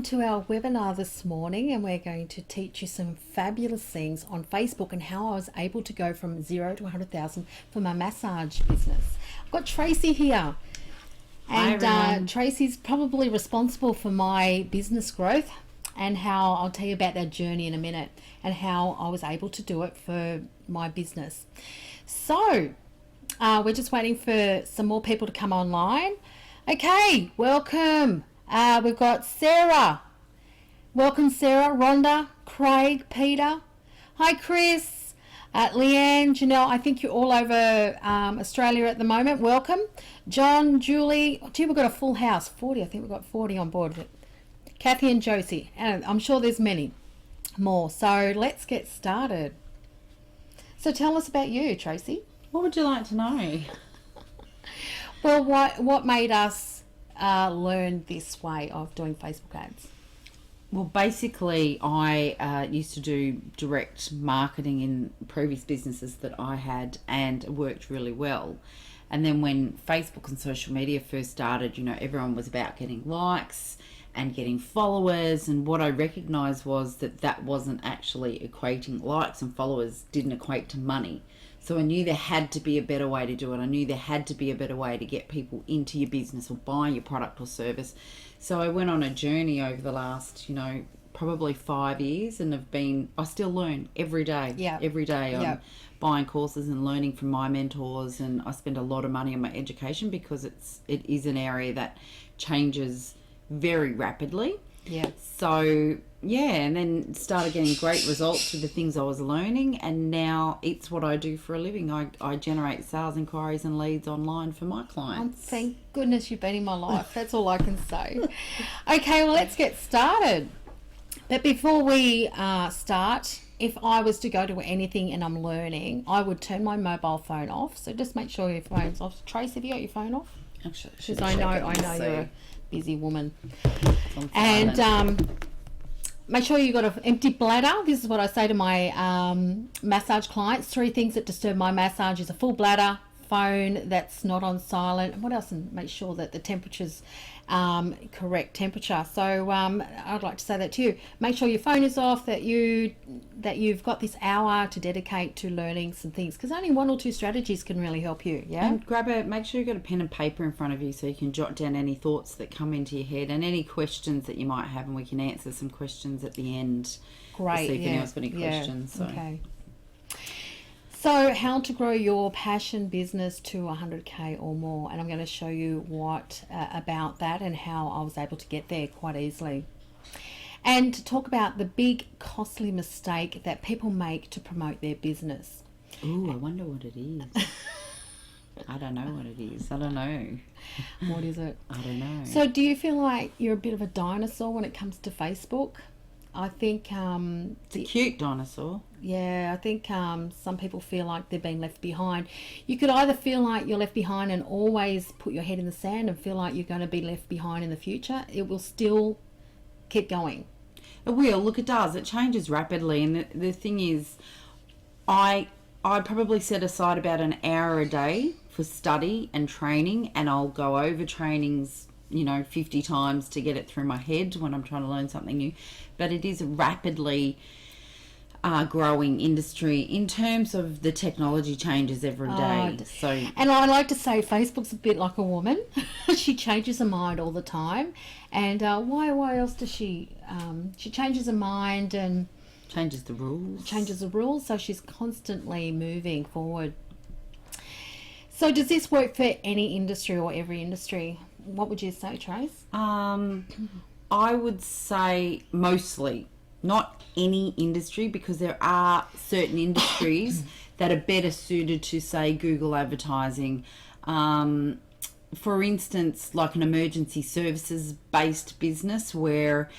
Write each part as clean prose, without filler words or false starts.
welcome to our webinar this morning, and we're going to teach you some fabulous things on Facebook and how I was able to go from 0 to 100,000 for my massage business. I've got Tracy here, and Tracy's probably responsible for my business growth and how I'll tell you about that journey in a minute and how I was able to do it for my business. So we're just waiting for some more people to come online. Okay, welcome. We've got Sarah. Welcome, Sarah. Rhonda, Craig, Peter. Hi, Chris. Leanne, Janelle. I think you're all over Australia at the moment. Welcome. John, Julie. Oh, gee, we've got a full house. 40. I think we've got 40 on board. Kathy and Josie. And I'm sure there's many more. So let's get started. So tell us about you, Tracy. What would you like to know? Well, what made us learn this way of doing Facebook ads? Well, basically, I used to do direct marketing in previous businesses that I had, and it worked really well. And then when Facebook and social media first started, you know, everyone was about getting likes and getting followers, and what I recognized was that wasn't actually equating. Likes and followers didn't equate to money. So I knew there had to be a better way to do it. I knew there had to be a better way to get people into your business or buy your product or service. So I went on a journey over the last, probably 5 years, and I still learn every day. Yeah. Every day I'm buying courses and learning from my mentors, and I spend a lot of money on my education because it is an area that changes very rapidly. Yeah. So and then started getting great results with the things I was learning, and now it's what I do for a living. I generate sales inquiries and leads online for my clients. Oh, thank goodness you've been in my life. That's all I can say. Okay, well, let's get started. But before we start, if I was to go to anything and I'm learning, I would turn my mobile phone off. So just make sure your phone's off. Trace, have you got your phone off? Actually, because I know you're a busy woman. And make sure you've got an empty bladder. This is what I say to my massage clients. 3 things that disturb my massage is a full bladder, phone that's not on silent, and what else? And make sure that the temperature's correct temperature. So I'd like to say that to you. Make sure your phone is off, that you've got this hour to dedicate to learning some things, because only 1 or 2 strategies can really help you. Yeah. And make sure you've got a pen and paper in front of you so you can jot down any thoughts that come into your head and any questions that you might have, and we can answer some questions at the end. Great. To see if anyone's got any questions. So. Okay. So how to grow your passion business to 100K or more, and I'm going to show you what about that and how I was able to get there quite easily. And to talk about the big costly mistake that people make to promote their business. Ooh, I wonder what it is. I don't know what it is. I don't know. What is it? I don't know. So do you feel like you're a bit of a dinosaur when it comes to Facebook? I think it's a cute dinosaur. Yeah, I think some people feel like they've been left behind. You could either feel like you're left behind and always put your head in the sand and feel like you're going to be left behind in the future. It will still keep going. It will. Look, it does. It changes rapidly. And the thing is, I probably set aside about an hour a day for study and training, and I'll go over trainings 50 times to get it through my head when I'm trying to learn something new. But it is a rapidly growing industry in terms of the technology changes every day. And I like to say Facebook's a bit like a woman. She changes her mind all the time. And why else does she changes her mind and changes the rules. So she's constantly moving forward. So does this work for any industry or every industry? What would you say, Trace? I would say mostly, not any industry, because there are certain industries that are better suited to, say, Google advertising. For instance, like an emergency services based business where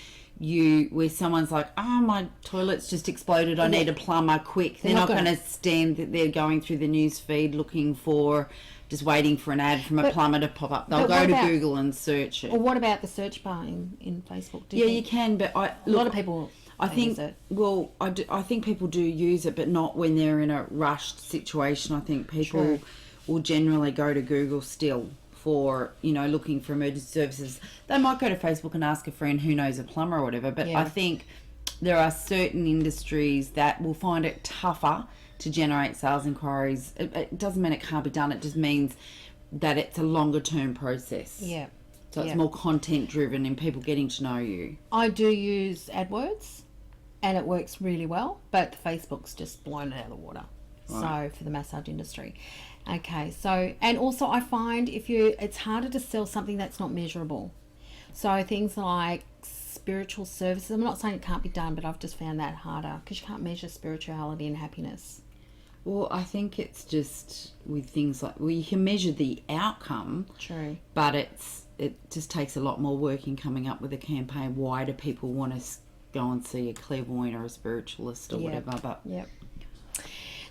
someone's like, oh, my toilet's just exploded, I need a plumber quick. They're not going to stand that they're going through the news feed looking for, just waiting for an ad from a plumber to pop up. They'll go to Google and search it. Or what about the search bar in Facebook? You can, but a lot of people use it. Well, I think people do use it, but not when they're in a rushed situation. I think people will generally go to Google still for, looking for emergency services. They might go to Facebook and ask a friend who knows a plumber or whatever, but I think there are certain industries that will find it tougher to generate sales inquiries. It doesn't mean it can't be done. It just means that it's a longer term process. Yeah. So it's more content driven and people getting to know you. I do use AdWords and it works really well, but Facebook's just blown it out of the water. Right. So for the massage industry. Okay, so, and also I find it's harder to sell something that's not measurable. So things like spiritual services, I'm not saying it can't be done, but I've just found that harder because you can't measure spirituality and happiness. Well, I think it's just with things like, you can measure the outcome. True. But it just takes a lot more work in coming up with a campaign. Why do people want to go and see a clairvoyant or a spiritualist or whatever? But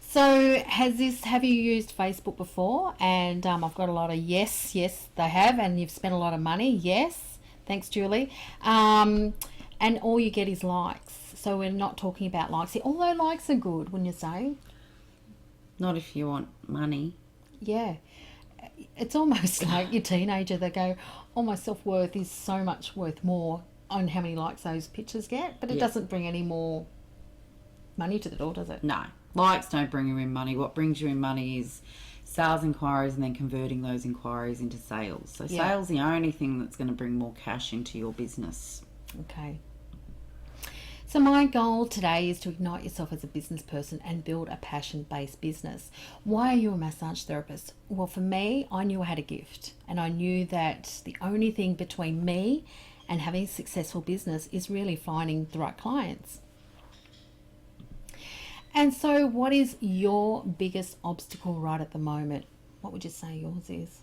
So have you used Facebook before? And I've got a lot of yes, they have, and you've spent a lot of money. Yes, thanks, Julie. And all you get is likes. So we're not talking about likes here, although likes are good, wouldn't you say? Not if you want money. Yeah. It's almost like your teenager. They go, oh, my self-worth is so much worth more on how many likes those pictures get, but it doesn't bring any more money to the door, does it? No. Likes don't bring you in money. What brings you in money is sales inquiries and then converting those inquiries into sales. So sales is the only thing that's going to bring more cash into your business. Okay. So my goal today is to ignite yourself as a business person and build a passion-based business. Why are you a massage therapist? Well, for me, I knew I had a gift, and I knew that the only thing between me and having a successful business is really finding the right clients. And so what is your biggest obstacle right at the moment? What would you say yours is?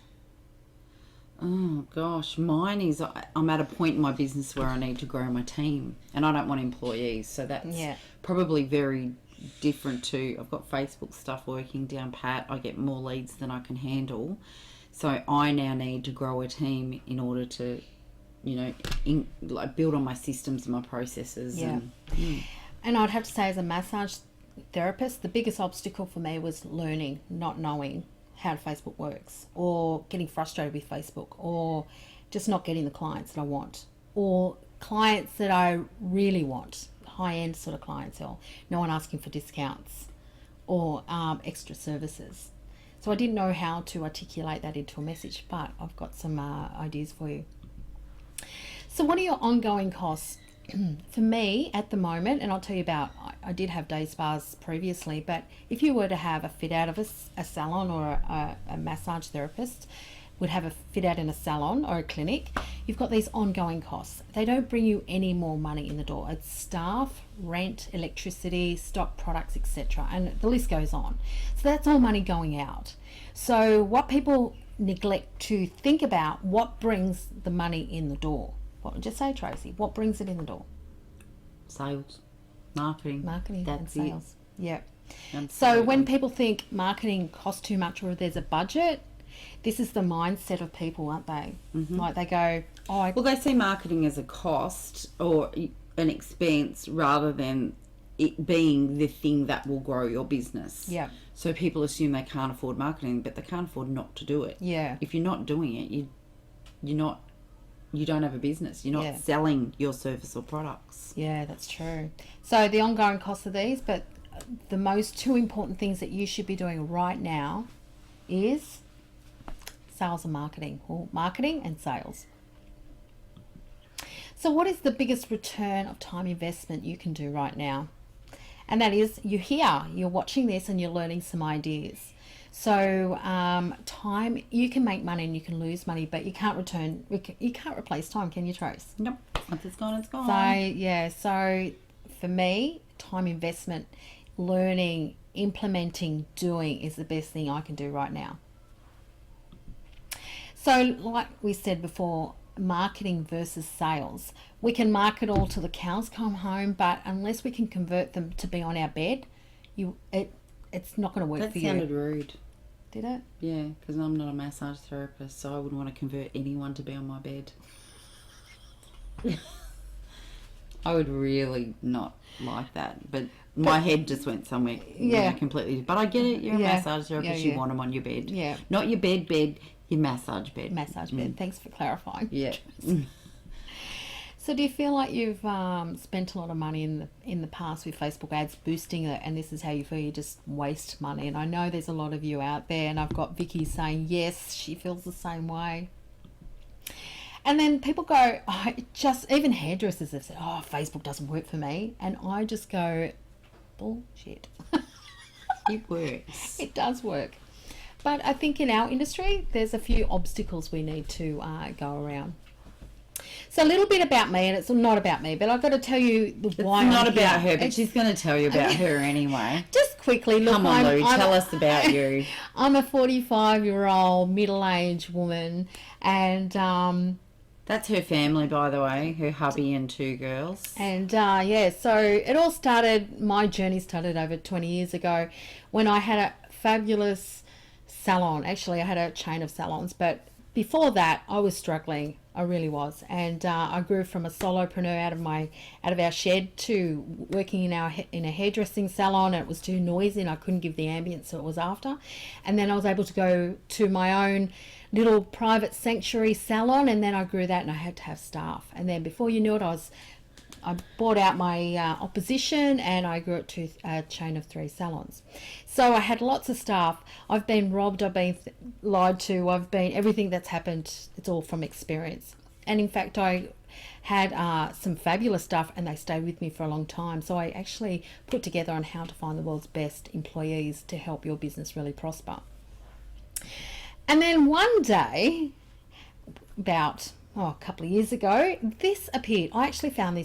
Oh gosh, mine is I'm at a point in my business where I need to grow my team and I don't want employees, so that's probably very different to, I've got Facebook stuff working down pat, I get more leads than I can handle, so I now need to grow a team in order to build on my systems and my processes. And I'd have to say, as a massage therapist, the biggest obstacle for me was learning, not knowing how Facebook works, or getting frustrated with Facebook, or just not getting the clients that I want, or clients that I really want, high-end sort of clientele, no one asking for discounts or extra services. So I didn't know how to articulate that into a message, but I've got some ideas for you. So what are your ongoing costs? For me at the moment, and I'll tell you about, I did have day spas previously, but if you were to have a fit out of a salon, or a massage therapist would have a fit out in a salon or a clinic, you've got these ongoing costs. They don't bring you any more money in the door. It's staff, rent, electricity, stock products, etc. And the list goes on. So that's all money going out. So what people neglect to think about, what brings the money in the door? What would you say, Tracy? What brings it in the door? Sales, marketing. That's and sales. Yeah. Absolutely. So when people think marketing costs too much or there's a budget, this is the mindset of people, aren't they? Mm-hmm. Like they go, well, they see marketing as a cost or an expense rather than it being the thing that will grow your business. Yeah. So people assume they can't afford marketing, but they can't afford not to do it. Yeah. If you're not doing it, you don't have a business. You're not selling your service or products. Yeah, that's true. So the ongoing costs of these, but the most two important things that you should be doing right now is sales and marketing, or marketing and sales. So what is the biggest return of time investment you can do right now? And that is, you're watching this and you're learning some ideas. So time, you can make money and you can lose money, but you can't replace time, can you, Trace? Nope. Once it's gone, it's gone. So for me, time investment, learning, implementing, doing is the best thing I can do right now. So like we said before, marketing versus sales. We can market all till the cows come home, but unless we can convert them to be on our bed, it's not going to work for you. That sounded rude. Did it? Yeah, because I'm not a massage therapist, so I wouldn't want to convert anyone to be on my bed. I would really not like that, but my head just went somewhere completely. But I get it, you're a massage therapist, you want them on your bed. Yeah. Not your bed, Your massage bed. Massage bed. Thanks for clarifying. Yeah. So do you feel like you've spent a lot of money in the past with Facebook ads boosting it, and this is how you feel you just waste money? And I know there's a lot of you out there, and I've got Vicky saying yes, she feels the same way. And then people go, even hairdressers have said, oh, Facebook doesn't work for me. And I just go, bullshit. It works. It does work. But I think in our industry, there's a few obstacles we need to go around. So a little bit about me, and it's not about me, but I've got to tell you why. It's not I'm about here. her, but she's going to tell you about her anyway. Just quickly, look, Come on, Lou, tell us about you. I'm a 45-year-old middle-aged woman, and that's her family, by the way, her hubby and 2 girls. And so it all started, my journey started over 20 years ago when I had a fabulous salon. Actually, I had a chain of salons, but before that, I was struggling. I really was. And I grew from a solopreneur out of our shed to working in a hairdressing salon. And it was too noisy and I couldn't give the ambience it was after. And then I was able to go to my own little private sanctuary salon, and then I grew that and I had to have staff. And then before you knew it, I bought out my opposition and I grew it to a chain of 3 salons. So I had lots of staff. I've been robbed, I've been lied to, everything that's happened, it's all from experience. And in fact, I had some fabulous staff and they stayed with me for a long time. So I actually put together on how to find the world's best employees to help your business really prosper. And then one day, about a couple of years ago, this appeared. I actually found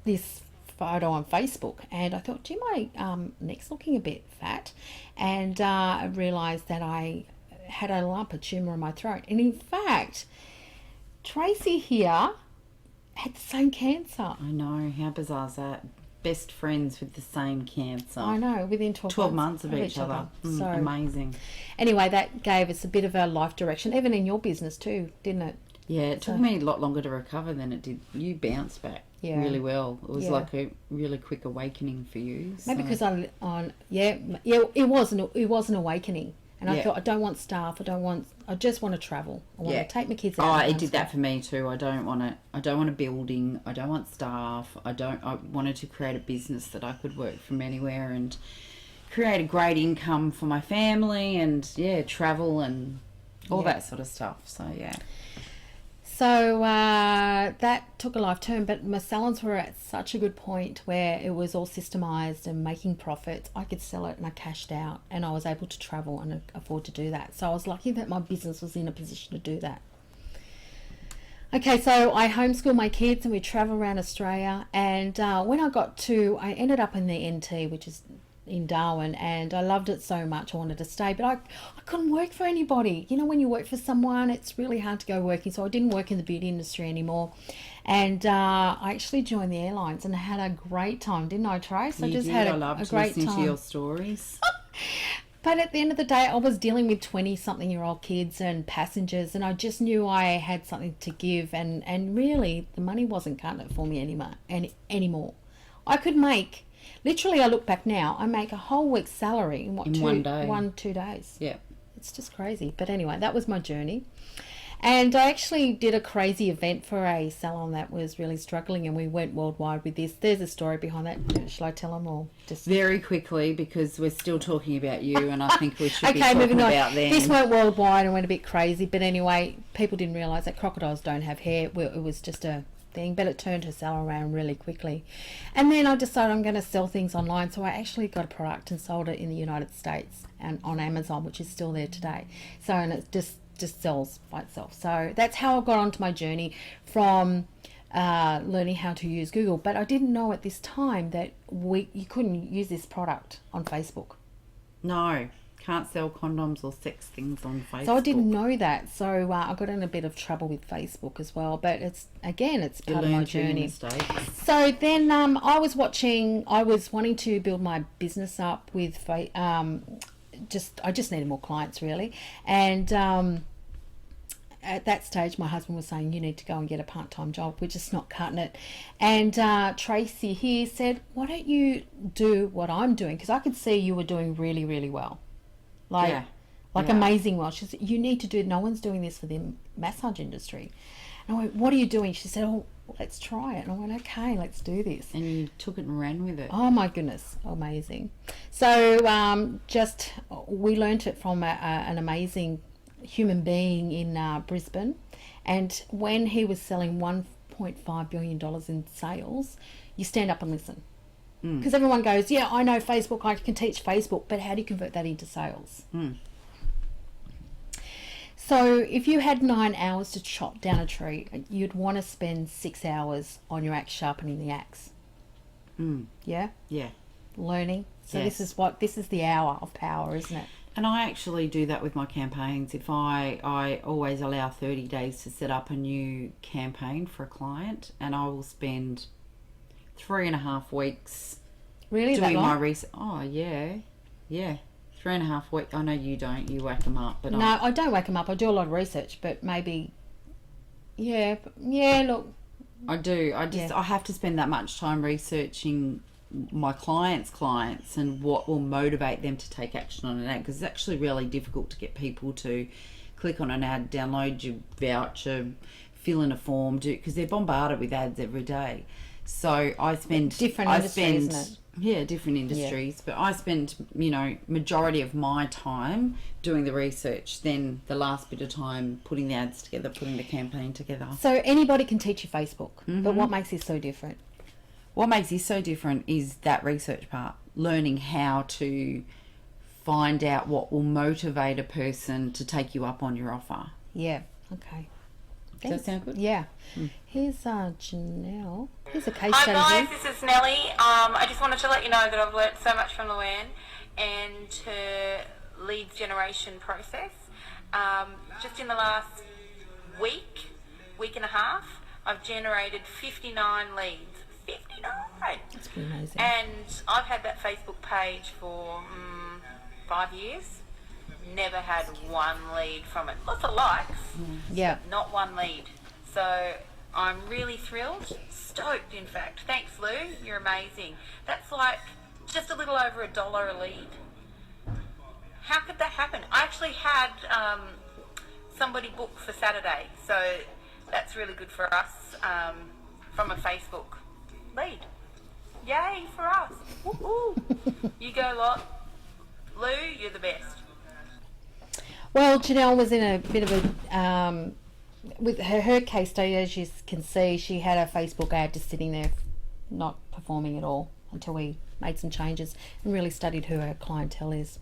this photo on Facebook, and I thought, gee, my neck's looking a bit fat, and I realised that I had a lump, a tumour in my throat. And in fact, Tracy here had the same cancer. I know, how bizarre is that? Best friends with the same cancer. I know, within 12 months of each other. So amazing. Anyway, that gave us a bit of a life direction, even in your business too, didn't it? Yeah, it took me a lot longer to recover than it did. You bounced back really well. It was like a really quick awakening for you. So. Maybe because it was an awakening. And I thought, I don't want staff. I just want to travel. I want to take my kids out. Oh, it did that for me too. I don't want a building. I don't want staff. I wanted to create a business that I could work from anywhere and create a great income for my family and travel and all that sort of stuff. So So that took a life turn, but my salons were at such a good point where it was all systemized and making profits. I could sell it and I cashed out and I was able to travel and afford to do that. So I was lucky that my business was in a position to do that. Okay, so I homeschool my kids and we travel around Australia. And when I ended up in the NT, which is in Darwin, and I loved it so much I wanted to stay, but I couldn't work for anybody. You know, when you work for someone, it's really hard to go working, so I didn't work in the beauty industry anymore. And I actually joined the airlines and I had a great time, didn't I, Trace? I loved listening to your stories. But at the end of the day, I was dealing with 20-something-year-old kids and passengers, and I just knew I had something to give, and really the money wasn't cutting it for me anymore. I could make, literally, I look back now, I make a whole week's salary in 1 day. 1-2 days. Yeah. It's just crazy. But anyway, that was my journey. And I actually did a crazy event for a salon that was really struggling, and we went worldwide with this. There's a story behind that. Shall I tell them or just... Very quickly, because we're still talking about you, and I think we should be Okay, talking moving on. about them. This went worldwide and went a bit crazy. But anyway, people didn't realise that crocodiles don't have hair. Well, it was just a thing, but it turned her salon around really quickly. And then I decided I'm going to sell things online, so I actually got a product and sold it in the United States and on Amazon, which is still there today. So, and it just sells by itself. So that's how I got onto my journey from learning how to use Google. But I didn't know at this time that you couldn't use this product on Facebook. No, can't sell condoms or sex things on Facebook. So I didn't know that. So I got in a bit of trouble with Facebook as well. But it's part of my journey. So then I was wanting to build my business up with I just needed more clients really. And at that stage, my husband was saying, you need to go and get a part-time job. We're just not cutting it. And Tracy here said, why don't you do what I'm doing? Because I could see you were doing really, really well. like Yeah. amazing well. She said, you need to do it. No one's doing this for the massage industry. And I went, what are you doing? She said, oh, let's try it. And I went, okay, let's do this. And you took it and ran with it. Oh my goodness, amazing. So we learnt it from an amazing human being in Brisbane. And when he was selling $1.5 billion in sales, you stand up and listen. Because everyone goes, yeah, I know Facebook, I can teach Facebook, but how do you convert that into sales? So if you had 9 hours to chop down a tree, you'd want to spend 6 hours on your axe sharpening the axe. Yeah? Yeah. Learning. So Yes. this is the hour of power, isn't it? And I actually do that with my campaigns. If I always allow 30 days to set up a new campaign for a client, and I will spend 3.5 weeks Really? That doing my long? research. Oh, yeah. 3.5 weeks. I know you don't. You whack them up. But No, I don't wake them up. I do a lot of research, but maybe... Yeah, look... I do. I have to spend that much time researching my clients' and what will motivate them to take action on an ad, because it's actually really difficult to get people to click on an ad, download your voucher, fill in a form, because they're bombarded with ads every day. So I spend Different industries, isn't it? Yeah, different industries, but I spend majority of my time doing the research, then the last bit of time putting the ads together, putting the campaign together. So anybody can teach you Facebook, but what makes this so different? What makes this so different is that research part, learning how to find out what will motivate a person to take you up on your offer. Yeah, okay. Does that sound good? Yeah. Here's Janelle. Here's a case Hi study. guys, this is Nellie. I just wanted to let you know that I've learnt so much from Luann and her leads generation process. Just in the last week and a half, I've generated 59 leads. 59! That's pretty amazing. And I've had that Facebook page for 5 years. Never had one lead from it. Lots of likes, Yeah. not one lead. So I'm really thrilled, stoked in fact. Thanks Lou, you're amazing. That's like just a little over $1 a lead. How could that happen? I actually had somebody book for Saturday, so that's really good for us from a Facebook lead. Yay for us. Woo-hoo. You go lot. Lou, you're the best. Well, Janelle was in a bit of a... with her case study, as you can see, she had a Facebook ad just sitting there, not performing at all, until we made some changes and really studied who her clientele is.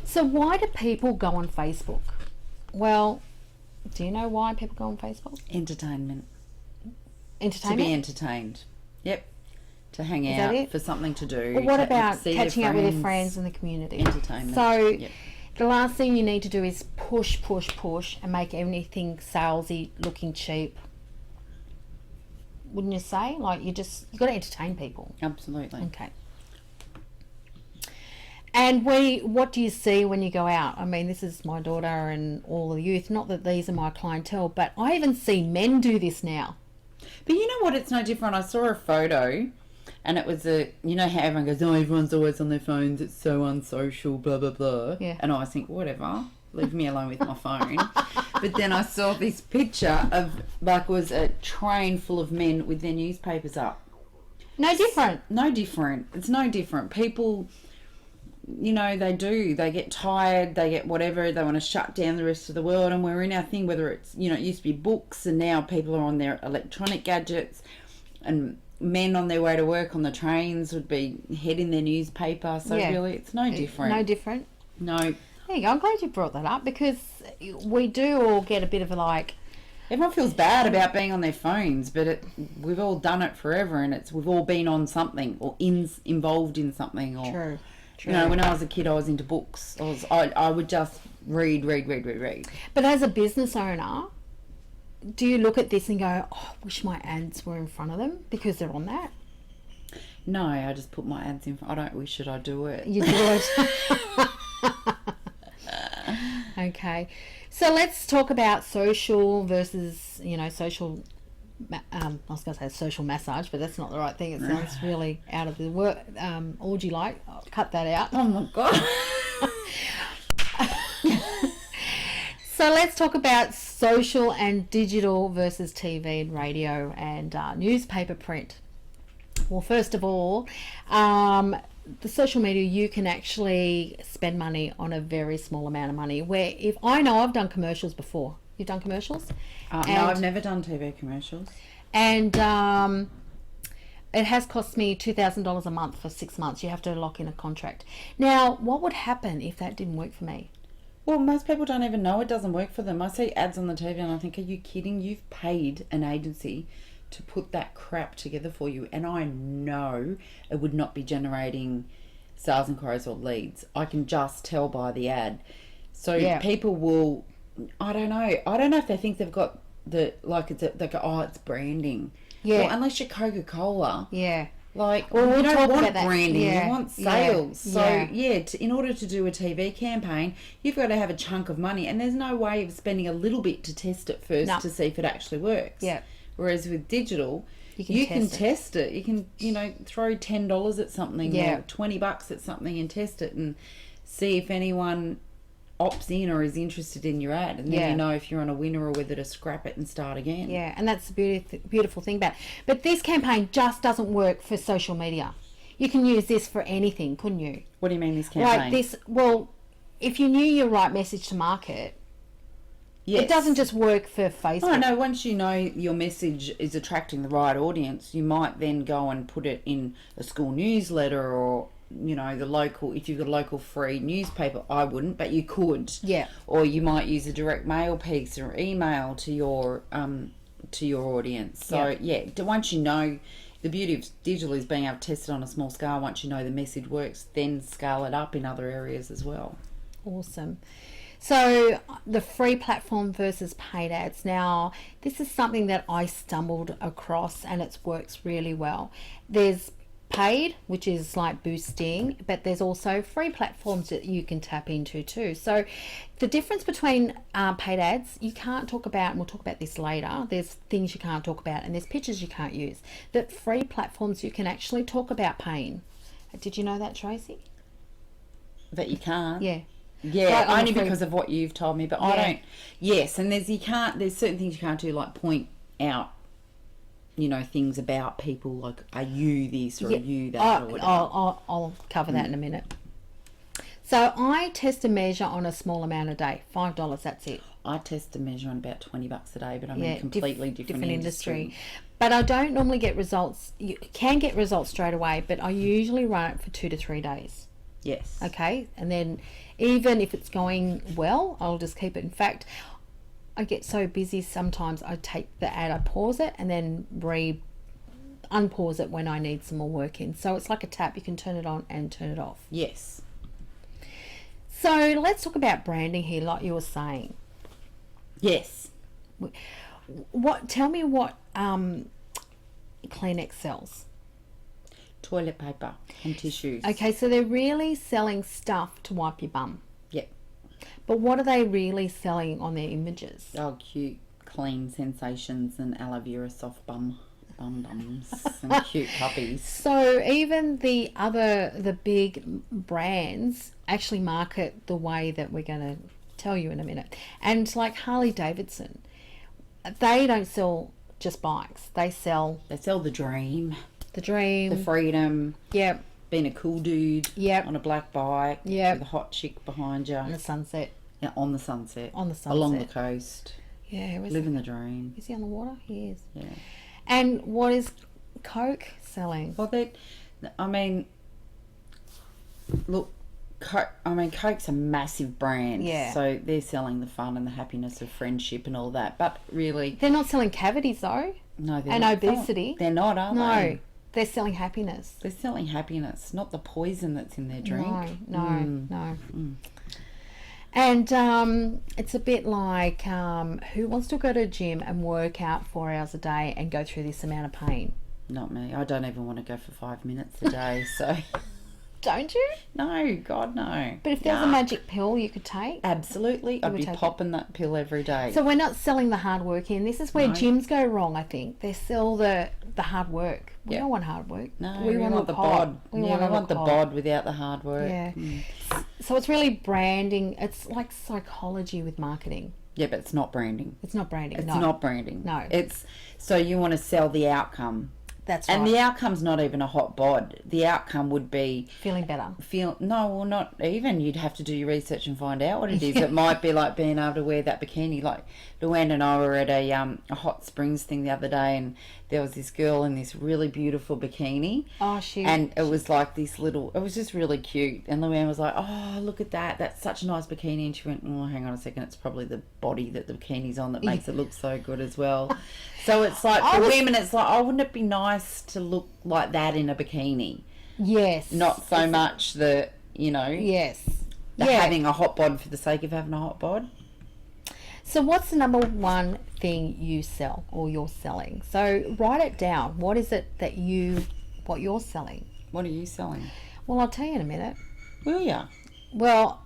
So why do people go on Facebook? Well, do you know why people go on Facebook? Entertainment. Entertainment? To be entertained. Yep. To hang that out, it? for something to do. Well, what about see their catching up with your friends in the community? Entertainment. So Yep. the last thing you need to do is push and make anything salesy, looking cheap. Wouldn't you say? Like you got to entertain people. Absolutely. Okay. And what do you see when you go out? I mean, this is my daughter and all the youth. Not that these are my clientele, but I even see men do this now. But you know what? It's no different. I saw a photo, and it was you know how everyone goes, oh, everyone's always on their phones, it's so unsocial, blah, blah, blah. Yeah. And I was thinking, whatever, leave me alone with my phone. But then I saw this picture of, it was a train full of men with their newspapers up. No different. No different. It's no different. People, they get tired, they get whatever, they want to shut down the rest of the world, and we're in our thing, whether it's, it used to be books, and now people are on their electronic gadgets, and men on their way to work on the trains would be heading their newspaper, so Yeah. really it's no different. No different. No. There you go. I'm glad you brought that up because we do all get a bit of a like... Everyone feels bad about being on their phones, but we've all done it forever, and we've all been on something or involved in something. Or, True. when I was a kid, I was into books. I would just read. But as a business owner, do you look at this and go, oh, I wish my ads were in front of them because they're on that? No, I just put my ads in. I don't wish it. I do it. You do it. Okay. So let's talk about social versus, social... I was going to say social massage, but that's not the right thing. It sounds really out of the word. Orgy-like. I'll cut that out. Oh my god. So let's talk about social and digital versus TV and radio and newspaper print. Well, first of all, the social media, you can actually spend money on a very small amount of money. Where if I know I've done commercials before. You've done commercials? No, I've never done TV commercials. And it has cost me $2,000 a month for 6 months. You have to lock in a contract. Now, what would happen if that didn't work for me? Well, most people don't even know it doesn't work for them. I see ads on the TV and I think, are you kidding? You've paid an agency to put that crap together for you, and I know it would not be generating sales inquiries or leads. I can just tell by the ad. So people will, I don't know if they think they've got the, like, they go, oh, it's branding. Yeah. Well, unless you're Coca-Cola. Yeah. Like, well, you we'll don't talk want about that. branding, Yeah. you want sales. Yeah. So, in order to do a TV campaign, you've got to have a chunk of money, and there's no way of spending a little bit to test it first to see if it actually works. Yeah. Whereas with digital, you can test it. You can, throw $10 at something or $20 at something and test it and see if anyone opts in or is interested in your ad, and then you know if you're on a winner or whether to scrap it and start again. Yeah, and that's the beautiful thing about it. But this campaign just doesn't work for social media. You can use this for anything, couldn't you? What do you mean this campaign? Well, if you knew your right message to market, it doesn't just work for Facebook. Oh, no, once you know your message is attracting the right audience, you might then go and put it in a school newsletter or, the local, if you've got a local free newspaper. I wouldn't, but you could. Yeah. Or you might use a direct mail piece or email to your audience. So, once you know, the beauty of digital is being able to test it on a small scale. Once you know the message works, then scale it up in other areas as well. Awesome. So the free platform versus paid ads. Now, this is something that I stumbled across and it works really well. There's paid, which is like boosting, but there's also free platforms that you can tap into too. So the difference between paid ads, you can't talk about, and we'll talk about this later, there's things you can't talk about and there's pictures you can't use. But free platforms, you can actually talk about paying. Did you know that, Tracy? That you can't? Yeah. Yeah, right, only because of what you've told me, but I don't. Yes, and there's certain things you can't do, like point out, things about people, like, are you this or are you that or whatever. I'll cover that in a minute. So I test and measure on a small amount a day, $5, that's it. I test and measure on about $20 a day, but I'm in a completely different industry. But I don't normally get results. You can get results straight away, but I usually run it for 2 to 3 days. Yes. Okay, and then even if it's going well, I'll just keep it. In fact, I get so busy sometimes I take the ad, I pause it, and then unpause it when I need some more work in. So it's like a tap. You can turn it on and turn it off. Yes. So let's talk about branding here, like you were saying. Yes. Tell me what Kleenex sells. Toilet paper and tissues. Okay, so they're really selling stuff to wipe your bum. Yep. But what are they really selling on their images? Oh, cute, clean sensations and aloe vera soft bums and cute puppies. So even the big brands actually market the way that we're going to tell you in a minute. And like Harley Davidson, they don't sell just bikes. They sell the dream. The dream. The freedom. Yep. Being a cool dude. Yep. On a black bike. Yep. With a hot chick behind you. On the sunset. Yeah, on the sunset. On the sunset. Along the coast. Yeah. Living the dream. Is he on the water? He is. Yeah. And what is Coke selling? Well, Coke's a massive brand. Yeah. So they're selling the fun and the happiness of friendship and all that. But really... They're not selling cavities, though. No, they're and not. obesity. They're not, are they? No. They're selling happiness. They're selling happiness, not the poison that's in their drink. No. And it's a bit like who wants to go to a gym and work out 4 hours a day and go through this amount of pain? Not me. I don't even want to go for 5 minutes a day, so... Don't you? No, God, no. But if there's a magic pill you could take... Absolutely. I'd be popping that pill every day. So we're not selling the hard work in. This is where gyms go wrong, I think. They sell the hard work. We don't want hard work. No, we want the bod. We want the bod without the hard work. Yeah. So it's really branding. It's like psychology with marketing. Yeah, but it's not branding. It's not branding. It's no. not branding. No. It's so you want to sell the outcome. That's right. And the outcome's not even a hot bod. The outcome would be feeling better. Not even. You'd have to do your research and find out what it is. It might be like being able to wear that bikini. Like Luann and I were at a hot springs thing the other day, and there was this girl in this really beautiful bikini. Oh, and it was like this little. It was just really cute. And Luann was like, "Oh, look at that! That's such a nice bikini." And she went, "Oh, hang on a second. It's probably the body that the bikini's on that makes it look so good as well." So it's like for women, it's like, oh, wouldn't it be nice to look like that in a bikini? Yes. Not so much the, Yes. having a hot bod for the sake of having a hot bod. So what's the number one thing you sell or you're selling? So write it down. What is it what you're selling? What are you selling? Well, I'll tell you in a minute. Will ya? Well,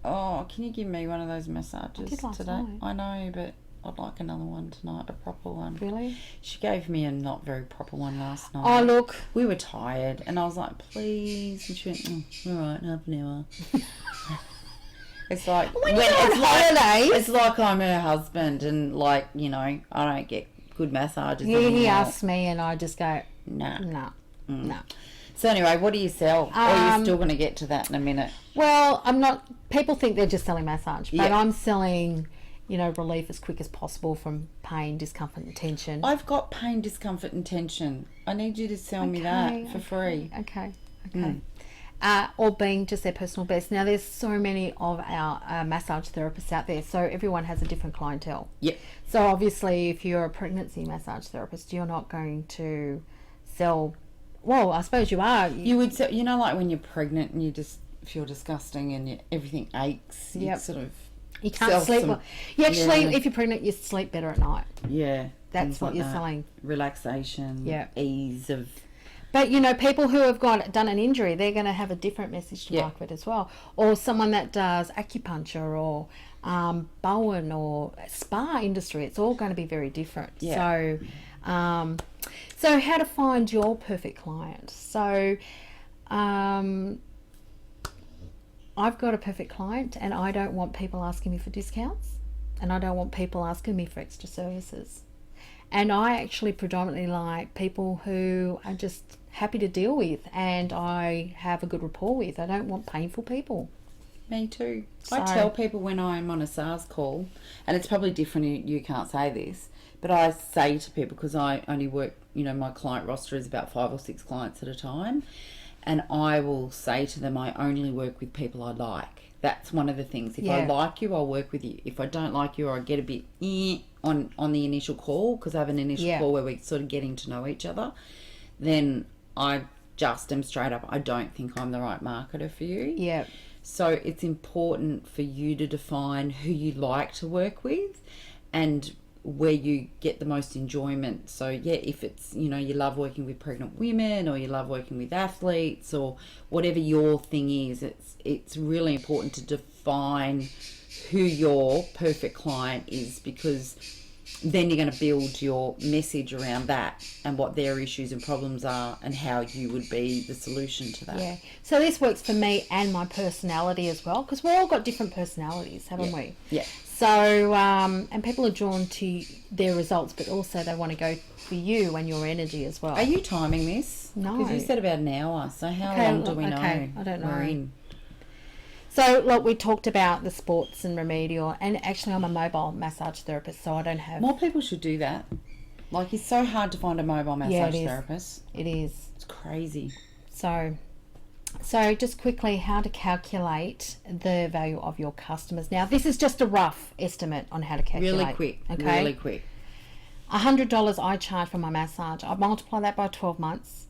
Oh, can you give me one of those massages I did last today? night. I know, but I'd like another one tonight, a proper one. really? She gave me a not very proper one last night. Oh, look. We were tired, and I was like, please. And she went, all right, half an hour. It's like When you're on holidays. It's like I'm her husband, and like I don't get good massages. Yeah, anymore. he asks me and I just go, Nah. no, no. So anyway, what do you sell? Or are you still going to get to that in a minute? Well, I'm not, people think they're just selling massage, but Yeah. I'm selling, relief as quick as possible from pain, discomfort and tension. I've got pain, discomfort, and tension. I need you to sell me that for free. Okay. Or being just their personal best. Now, there's so many of our massage therapists out there, so everyone has a different clientele. Yep. So obviously, if you're a pregnancy massage therapist, you're not going to sell. Well, I suppose you are. You would sell, like when you're pregnant and you just feel disgusting and everything aches. You Yep. sort of You can't sell sleep some- well. You actually, Yeah. if you're pregnant, you sleep better at night. Yeah. That's things what like you're that. selling. Relaxation. Yeah. Ease of. But people who have done an injury, they're going to have a different message to Yeah. market as well. Or someone that does acupuncture or Bowen or spa industry. It's all going to be very different. Yeah. So how to find your perfect client? So I've got a perfect client, and I don't want people asking me for discounts, and I don't want people asking me for extra services. And I actually predominantly like people who are just happy to deal with and I have a good rapport with. I don't want painful people. Me too. So- I tell people when I'm on a SARS call, and it's probably different, you can't say this, but I say to people, because I only work, my client roster is about 5 or 6 clients at a time, and I will say to them, I only work with people I like. That's one of the things. If I Yeah. like you, I'll work with you. If I don't like you, or I get a bit on the initial call, because I have an initial Yeah. call where we're sort of getting to know each other, then I just am straight up, I don't think I'm the right marketer for you. Yeah. So it's important for you to define who you like to work with and where you get the most enjoyment. So if it's, you love working with pregnant women, or you love working with athletes, or whatever your thing is, it's really important to define who your perfect client is, because then you're going to build your message around that and what their issues and problems are and how you would be the solution to that. Yeah. So this works for me and my personality as well, because we've all got different personalities, haven't we? Yeah. So, and people are drawn to their results, but also they want to go for you and your energy as well. Are you timing this? No. Because you said about an hour, so how Okay, long do we know? okay, I don't know. We're in. So, look, we talked about the sports and remedial, and actually I'm a mobile massage therapist, so I don't have... More people should do that. Like, it's so hard to find a mobile massage it is. therapist. It is. It's crazy. So just quickly, how to calculate the value of your customers. Now, this is just a rough estimate on how to calculate. Really quick. Okay. Really quick. $100 I charge for my massage. I multiply that by 12 months,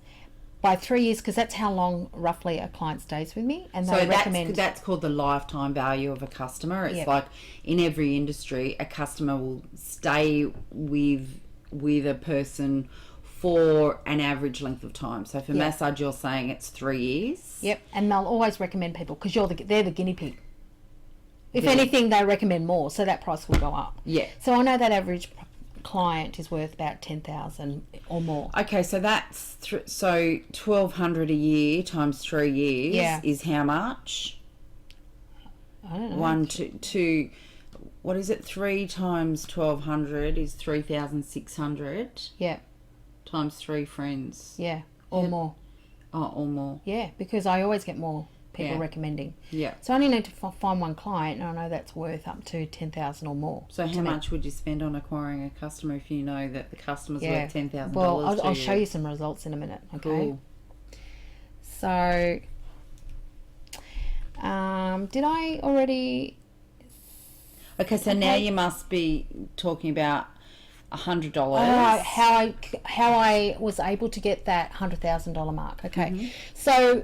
by 3 years, because that's how long roughly a client stays with me. And So they recommend... that's called the lifetime value of a customer. It's Yep. like in every industry, a customer will stay with a person for an average length of time. So for massage, you're saying it's 3 years. Yep, and they'll always recommend people because they're the guinea pig. If Yeah. anything, they recommend more, so that price will go up. Yeah. So I know that average client is worth about 10,000 or more. Okay, so that's so 1,200 a year times 3 years Yeah. is how much? I don't know. what is it? 3 times 1,200 is 3,600 Yeah. times 3 friends. Yeah. Or Yeah. more. Oh, or more. Yeah, because I always get more people Yeah. recommending. Yeah. So I only need to find one client, and I know that's worth up to 10,000 or more. So how to me. much would you spend on acquiring a customer if you know that the customer's worth $10,000? Well, to I'll show you some results in a minute. Okay. Cool. So, did I already? Okay, so now you must be talking about $100. How I was able to get that $100,000 mark. Okay, so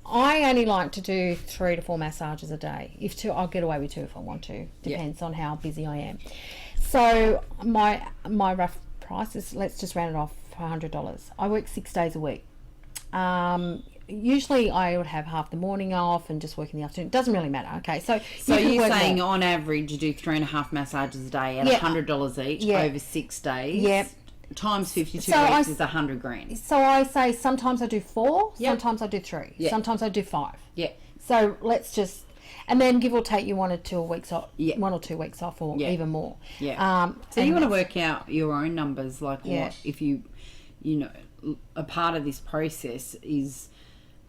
I only like to do 3 to 4 massages a day. If 2, I'll get away with 2 if I want to. Depends on how busy I am. So my rough price is, let's just round it off for $100. I work 6 days a week. Usually I would have half the morning off and just work in the afternoon. It doesn't really matter. Okay, so you're saying on average you do 3.5 massages a day at $100 each over 6 days. Yep. Times 52 So weeks is $100,000. So I say sometimes I do 4, Yep. sometimes I do 3, Yep. sometimes I do 5. Yeah. So let's just, and then give or take you 1 or 2 weeks off, Yeah. 1 or 2 weeks off, or Yeah. even more. Yeah. So and you want to that's- work out your own numbers, like Yeah. what if you know, a part of this process is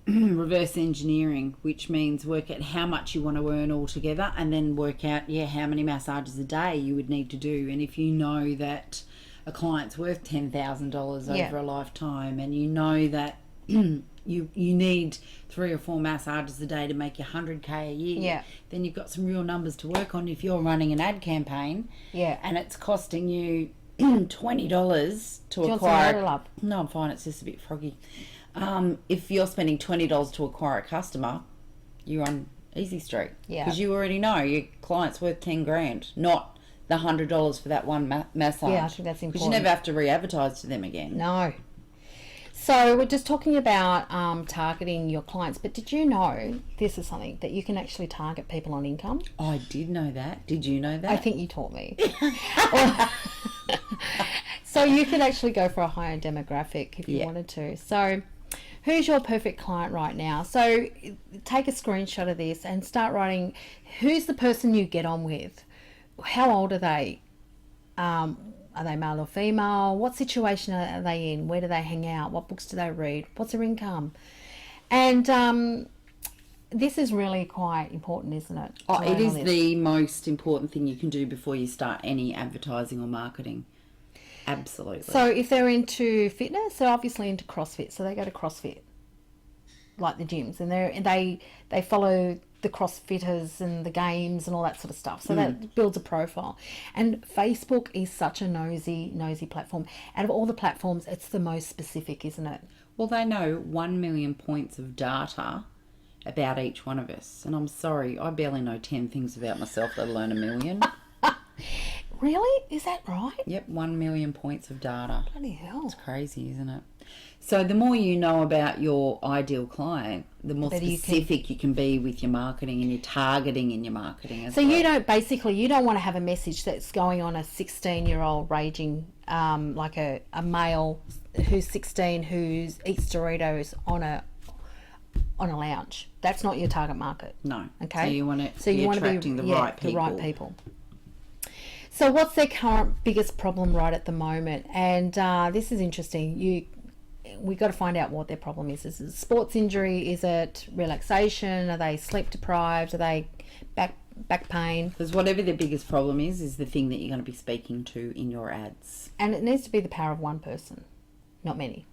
reverse engineering, which means work out how much you want to earn altogether, and then work out how many massages a day you would need to do. And if you know that a client's worth $10,000 over a lifetime, and you know that you need 3 or 4 massages a day to make you $100K a year, then you've got some real numbers to work on. If you're running an ad campaign, and it's costing you $20 to Do you acquire. want some water, love? No, I'm fine. It's just a bit froggy. If you're spending $20 to acquire a customer, you're on easy street. Yeah. Because you already know your client's worth $10,000, not the $100 for that one massage. Yeah, I think that's Because you important. never have to re-advertise to them again. No. So we're just talking about targeting your clients, but did you know this is something that you can actually target people on income? I did know that. Did you know that? I think you taught me. So you can actually go for a higher demographic if you wanted to. So who's your perfect client right now? So take a screenshot of this and start writing, who's the person you get on with? How old are they? Are they male or female? What situation are they in? Where do they hang out? What books do they read? What's their income? And this is really quite important, isn't it? Oh, to it learn is on this. the most important thing you can do before you start any advertising or marketing. Absolutely. So if they're into fitness, they're obviously into CrossFit, so they go to CrossFit, like the gyms, and they follow the CrossFitters and the games and all that sort of stuff. So that builds a profile. And Facebook is such a nosy platform. Out of all the platforms, it's the most specific, isn't it? Well, they know 1 million points of data about each one of us. And I'm sorry, I barely know 10 things about myself, let alone a million. Really? Is that right? Yep, 1 million points of data. Bloody hell. It's crazy, isn't it? So the more you know about your ideal client, the more Better you specific you can be with your marketing and your targeting in your marketing as So well. you don't want to have a message that's going on a 16-year-old raging, like a male who's 16 who eats Doritos on a lounge. That's not your target market. No. Okay. So you want to be attracting the right people. The right people. So what's their current biggest problem right at the moment? And this is interesting. We got to find out what their problem is. Is it a sports injury? Is it relaxation? Are they sleep deprived? Are they back pain? Because whatever their biggest problem is the thing that you're going to be speaking to in your ads. And it needs to be the power of one person, not many.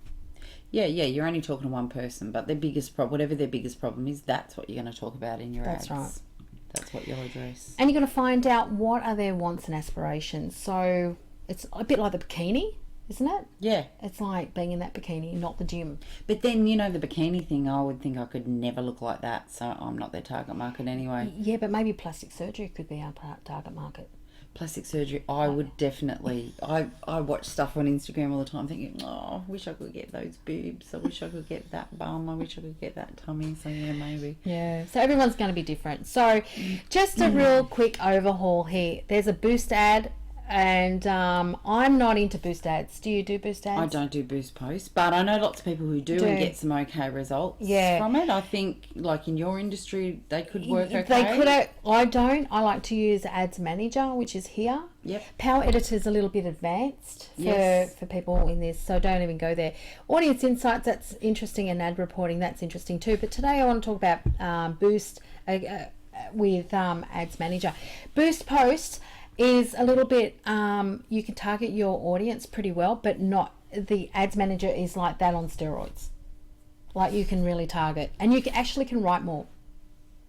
Yeah, you're only talking to one person, but their biggest whatever their biggest problem is, that's what you're going to talk about in your ads. That's right. That's what you'll address. And you're going to find out what are their wants and aspirations. So it's a bit like the bikini, isn't it? Yeah. It's like being in that bikini, not the gym. But then, the bikini thing, I would think I could never look like that, so I'm not their target market anyway. Yeah, but maybe plastic surgery could be our target market. Plastic surgery, I would definitely. I watch stuff on Instagram all the time thinking, oh, I wish I could get those boobs. I wish I could get that bum. I wish I could get that tummy. So, yeah, maybe. Yeah, so everyone's going to be different. So just a real quick overhaul here. There's a boost ad And I'm not into boost ads. Do you do boost ads? I don't do boost posts, but I know lots of people who do and get some okay results from it. I think, like in your industry, they could work okay. They could. I don't. I like to use Ads Manager, which is here. Yep. Power Editor is a little bit advanced for people in this, so don't even go there. Audience Insights, that's interesting, and ad reporting, that's interesting too. But today I want to talk about Boost with Ads Manager. Boost Posts is a little bit, you can target your audience pretty well, but not, the Ads Manager is like that on steroids. Like you can really target, and you can write more.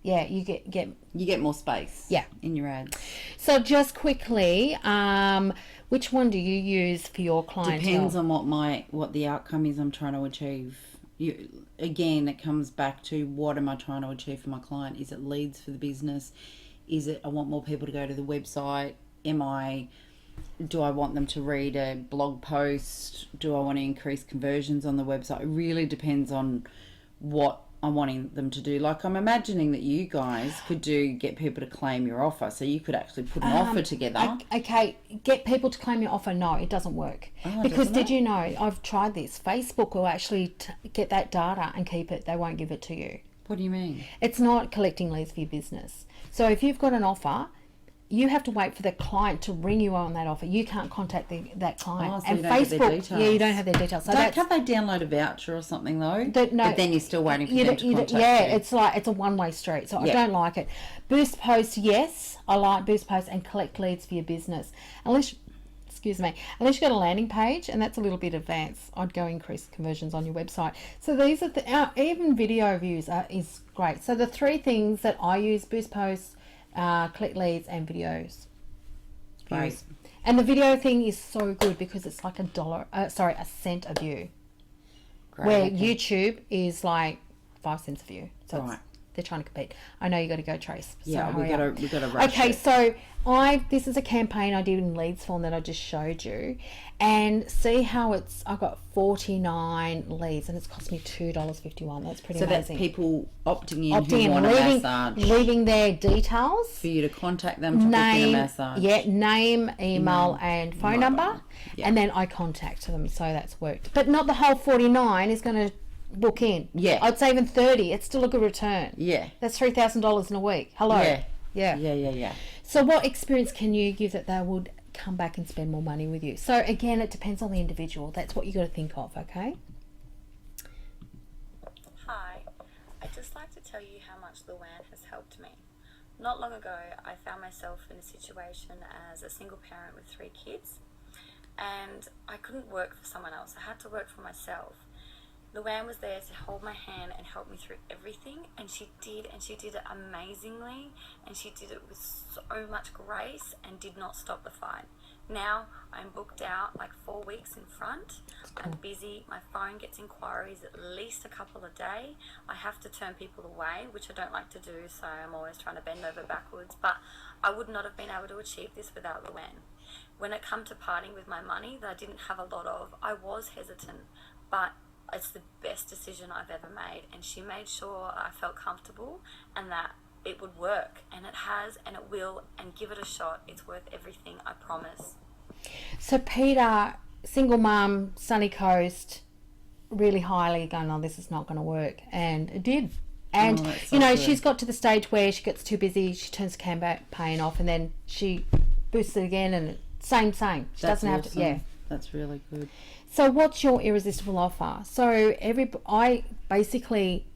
Yeah, you get more space. Yeah, in your ads. So just quickly, which one do you use for your clientele? Depends on what the outcome is I'm trying to achieve. Again, it comes back to, what am I trying to achieve for my client? Is it leads for the business? Is it I want more people to go to the website? Do I want them to read a blog post? Do I want to increase conversions on the website? It really depends on what I'm wanting them to do. Like, I'm imagining that you guys could get people to claim your offer, so you could actually put an offer together. Okay, get people to claim your offer. No, it doesn't work. Because did you know, I've tried this. Facebook will actually get that data and keep it. They won't give it to you. What do you mean? It's not collecting leads for your business. So if you've got an offer, you have to wait for the client to ring you on that offer. You can't contact that client. So and you don't have their details. You don't have their details. So can't they download a voucher or something though? No, but then you're still waiting for them to contact you. It's a one-way street. So I don't like it. Boost posts, yes, I like boost posts and collect leads for your business. Unless you've got a landing page, and that's a little bit advanced, I'd go increase conversions on your website. So these are even video views is great. So the three things that I use: boost posts, click leads, and videos. Right. And the video thing is so good because it's like a cent a view. Great. Where YouTube is like 5 cents a view. So they're trying to compete. I know you got to go, Trace. So yeah, we got to rush. Okay, so this is a campaign I did in Leads Form that I just showed you, and see how I got 49 leads, and it's cost me $2.51. That's pretty amazing. So that's people opting in who want a massage, leaving their details for you to contact them to book in a massage. Yeah, name, email, and phone number, and then I contact them. So that's worked, but not the whole 49 is going to book in. Yeah, I'd say even 30. It's still a good return. Yeah, that's $3,000 in a week. Hello. Yeah. So what experience can you give that they would come back and spend more money with you? So again, it depends on the individual. That's what you got to think of. Okay. Hi, I'd just like to tell you how much the WAN has helped me. Not long ago, I found myself in a situation as a single parent with 3 kids, and I couldn't work for someone else. I had to work for myself. Luann was there to hold my hand and help me through everything, and she did it amazingly, and she did it with so much grace and did not stop the fight. Now I'm booked out like 4 weeks in front. Cool. I'm busy. My phone gets inquiries at least a couple a day. I have to turn people away, which I don't like to do, so I'm always trying to bend over backwards, but I would not have been able to achieve this without Luann. When it come to parting with my money that I didn't have a lot of, I was hesitant, but it's the best decision I've ever made, and she made sure I felt comfortable and that it would work, and it has, and it will, and give it a shot. It's worth everything, I promise. So Peter, single mum, sunny coast, really highly going, oh, this is not going to work, and it did. And she's got to the stage where she gets too busy, she turns the campaign off, and then she boosts it again, and same. She doesn't have to. Yeah, that's really good. So what's your irresistible offer? So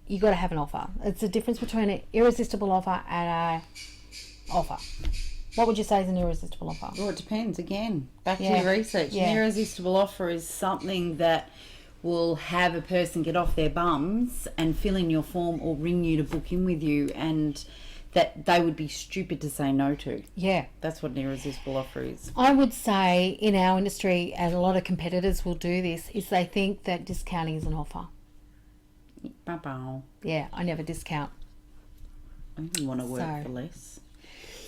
you got to have an offer. It's the difference between an irresistible offer and a offer. What would you say is an irresistible offer? Well, it depends. Again, back to your research. Yeah. An irresistible offer is something that will have a person get off their bums and fill in your form or ring you to book in with you, and that they would be stupid to say no to. Yeah. That's what an irresistible offer is. I would say in our industry, and a lot of competitors will do this, is they think that discounting is an offer. Bye-bye. Yeah, I never discount. I didn't want to work for less.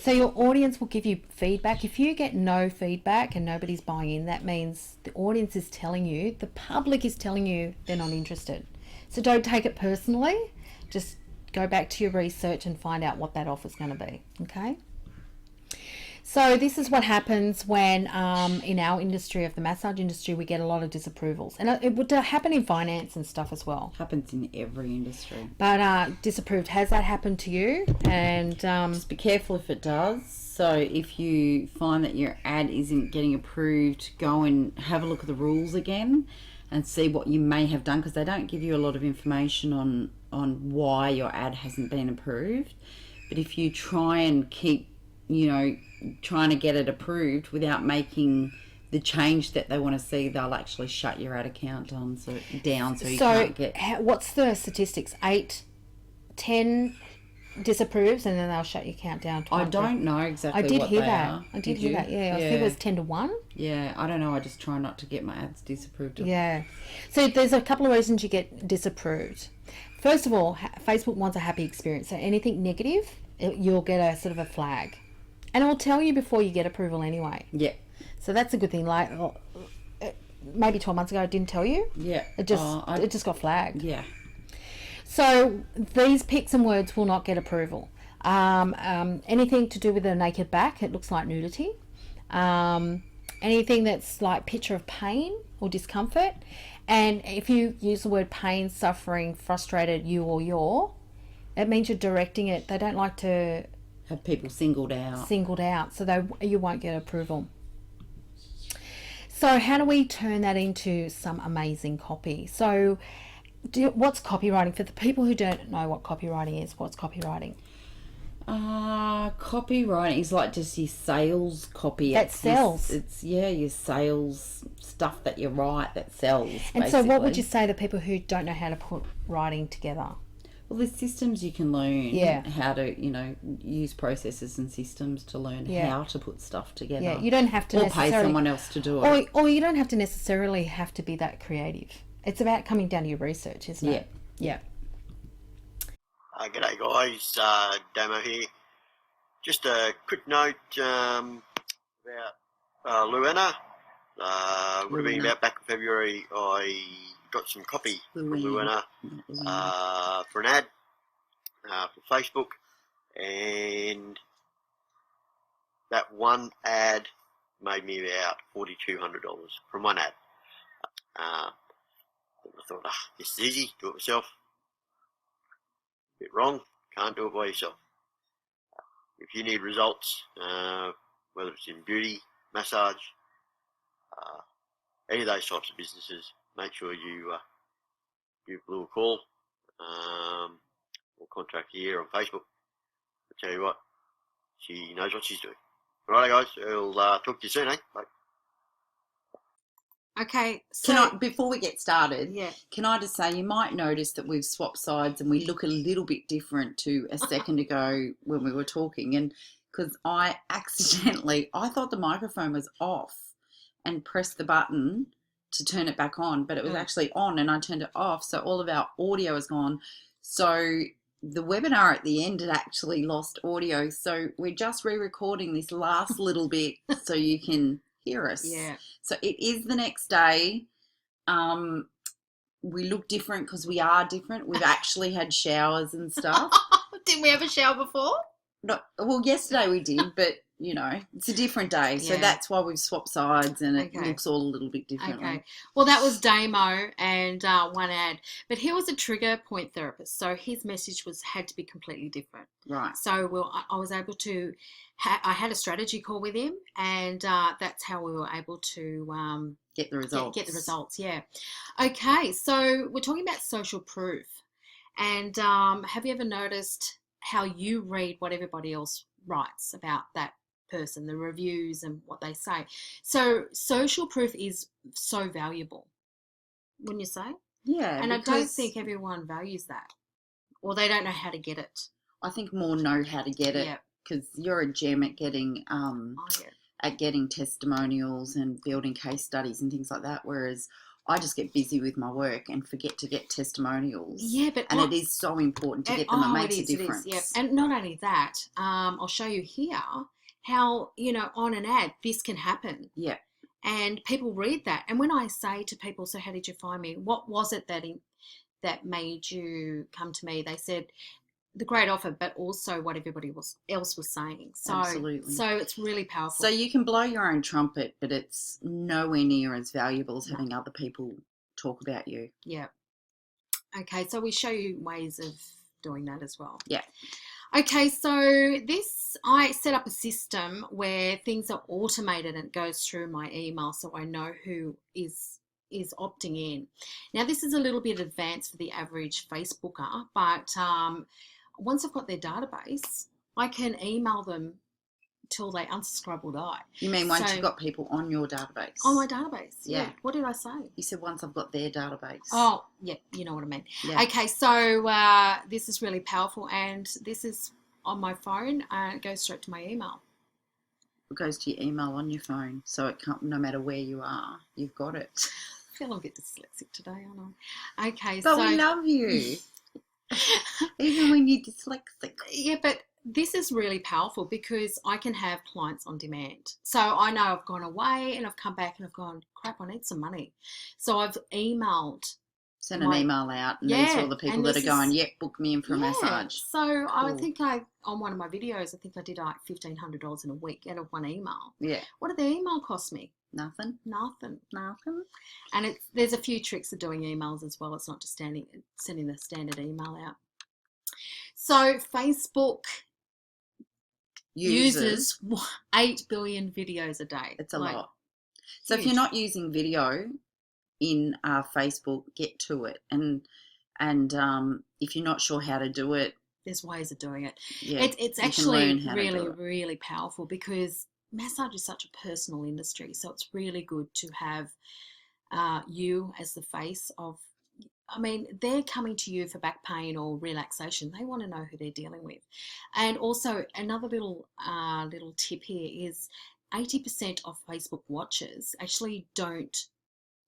So your audience will give you feedback. If you get no feedback and nobody's buying in, that means the audience is telling you, the public is telling you they're not interested. So don't take it personally. Just go back to your research and find out what that offer is going to be. Okay. So this is what happens when, in our industry of the massage industry, we get a lot of disapprovals, and it would happen in finance and stuff as well. Happens in every industry. But disapproved, has that happened to you? And Just be careful if it does. So if you find that your ad isn't getting approved, go and have a look at the rules again and see what you may have done, because they don't give you a lot of information on why your ad hasn't been approved. But if you try and keep, trying to get it approved without making the change that they want to see, they'll actually shut your ad account down so you can't get... what's the statistics? 8, 10 disapproves, and then they'll shut your account down. I don't know exactly I did what hear they that. are. I did hear that, yeah. I think it was 10 to 1. Yeah, I don't know. I just try not to get my ads disapproved. Yeah. So there's a couple of reasons you get disapproved. First of all, Facebook wants a happy experience. So anything negative, you'll get a sort of a flag. And it'll tell you before you get approval anyway. Yeah. So that's a good thing. Like, maybe 12 months ago, it didn't tell you. Yeah. It just got flagged. Yeah. So these pics and words will not get approval. Anything to do with a naked back, it looks like nudity. Anything that's like picture of pain or discomfort. And if you use the word pain, suffering, frustrated, you or your, it means you're directing it. They don't like to have people singled out. So you won't get approval. So how do we turn that into some amazing copy? So what's copywriting? For the people who don't know what copywriting is, what's copywriting? Copywriting is like just your sales copy. That sells. It's your sales stuff that you write that sells. And basically. So what would you say to people who don't know how to put writing together? Well, there's systems you can learn. Yeah. How to, use processes and systems to learn how to put stuff together. Yeah, you don't have to necessarily... Or pay someone else to do it. Or you don't have to necessarily have to be that creative. It's about coming down to your research, isn't it? Yeah. G'day guys, Damo here. Just a quick note about Luana. Would have been about back in February. I got some copy from Luana for an ad for Facebook, and that one ad made me about $4,200 from one ad. I thought, this is easy, do it myself. Bit wrong, can't do it by yourself. If you need results, whether it's in beauty, massage, any of those types of businesses, make sure you give Blue a call or contact here on Facebook. I'll tell you what, she knows what she's doing. Alright guys, I'll talk to you soon, eh? Bye. Okay, so before we get started, can I just say you might notice that we've swapped sides and we look a little bit different to a second ago when we were talking, and because I thought the microphone was off and pressed the button to turn it back on, but it was actually on and I turned it off, so all of our audio is gone. So the webinar at the end had actually lost audio, so we're just re-recording this last little bit so you can hear us. Yeah. So it is the next day. We look different because we are different. We've actually had showers and stuff. Didn't we have a shower before? No, well, yesterday we did, but it's a different day, so that's why we've swapped sides, and it looks all a little bit differently. Okay. Well, that was Damo and one ad, but he was a trigger point therapist, so his message had to be completely different. Right. So I was able to. I had a strategy call with him, and that's how we were able to get the results. Get the results. Yeah. Okay. So we're talking about social proof, and have you ever noticed how you read what everybody else writes about that person, the reviews and what they say? So social proof is so valuable, wouldn't you say? Yeah. And I don't think everyone values that, or they don't know how to get it. I think more know how to get it, because you're a gem at getting getting testimonials and building case studies and things like that, whereas I just get busy with my work and forget to get testimonials. Yeah, but it is so important to get them. It makes a difference. It is, yeah. And not only that, I'll show you here how, on an ad, this can happen. Yeah. And people read that. And when I say to people, so how did you find me? What was it that made you come to me? They said the great offer, but also what everybody else was saying. So, Absolutely. So it's really powerful. So you can blow your own trumpet, but it's nowhere near as valuable as having other people talk about you. Yeah. Okay, so we show you ways of doing that as well. Yeah. Okay, so I set up a system where things are automated and it goes through my email, so I know who is opting in. Now, this is a little bit advanced for the average Facebooker, but once I've got their database, I can email them till they unsubscribe or die. You mean once you've got people on your database? On my database, yeah. What did I say? You said once I've got their database. Oh, yeah, you know what I mean. Yeah. Okay, so this is really powerful, and this is on my phone, and it goes straight to my email. It goes to your email on your phone, so it can't, no matter where you are, you've got it. I feel a bit dyslexic today, aren't I? Okay, but we love you. Even when you're dyslexic. Yeah, but this is really powerful because I can have clients on demand. So I know I've gone away and I've come back and I've gone, crap, I need some money. So I've emailed. Send an email out, and these are all the people that are going, book me in for a massage. So I think on one of my videos, I think I did like $1,500 in a week out of one email. Yeah. What did the email cost me? Nothing. And there's a few tricks of doing emails as well. It's not just sending the standard email out. So Facebook uses 8 billion videos a day. It's a lot. So if you're not using video in Facebook, get to it. And if you're not sure how to do it, there's ways of doing it. Yeah, it's actually really, really powerful because massage is such a personal industry. So it's really good to have you as the face of, I mean, they're coming to you for back pain or relaxation. They want to know who they're dealing with. And also another little tip here is 80% of Facebook watchers actually don't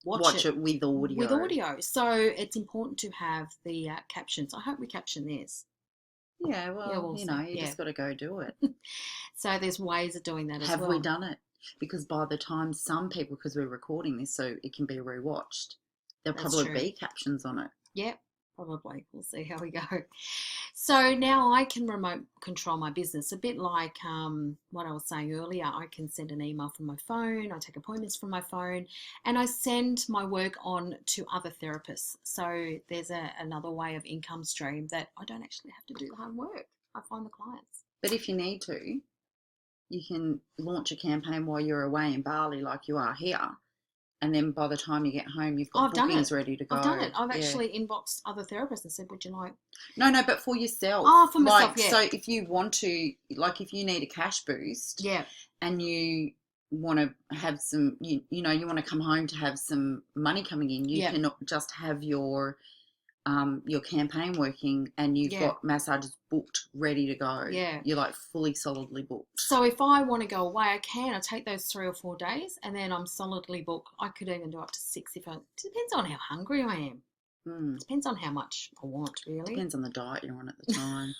watch it with audio. So it's important to have the captions. I hope we caption this. Yeah, well, you just got to go do it. So there's ways of doing that as well. Have we done it? Because by the time some people, because we're recording this so it can be rewatched, there'll probably be captions on it. Yep, probably. We'll see how we go. So now I can remote control my business, a bit like what I was saying earlier. I can send an email from my phone, I take appointments from my phone, and I send my work on to other therapists. So there's another way of income stream that I don't actually have to do the hard work. I find the clients. But if you need to, you can launch a campaign while you're away in Bali like you are here. And then by the time you get home, you've got bookings ready to go. I've done it. I've actually inboxed other therapists and said, would you like... No, but for yourself. Oh, for myself, yeah. So if you want to, like if you need a cash boost and you want to have some, you want to come home to have some money coming in, you can just have your campaign working and you've got massages booked, ready to go. Yeah. You're like fully solidly booked. So if I want to go away, I can. I take those 3 or 4 days and then I'm solidly booked. I could even do up to 6 if it depends on how hungry I am. Depends on how much I want, really. Depends on the diet you're on at the time.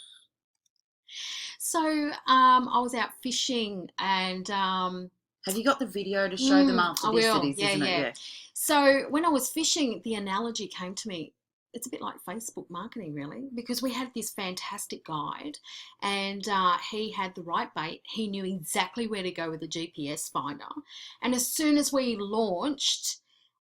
So I was out fishing and... have you got the video to show them after this? It is, isn't it? Yeah. So when I was fishing, the analogy came to me. It's a bit like Facebook marketing, really, because we had this fantastic guide and he had the right bait. He knew exactly where to go with the GPS finder. And as soon as we launched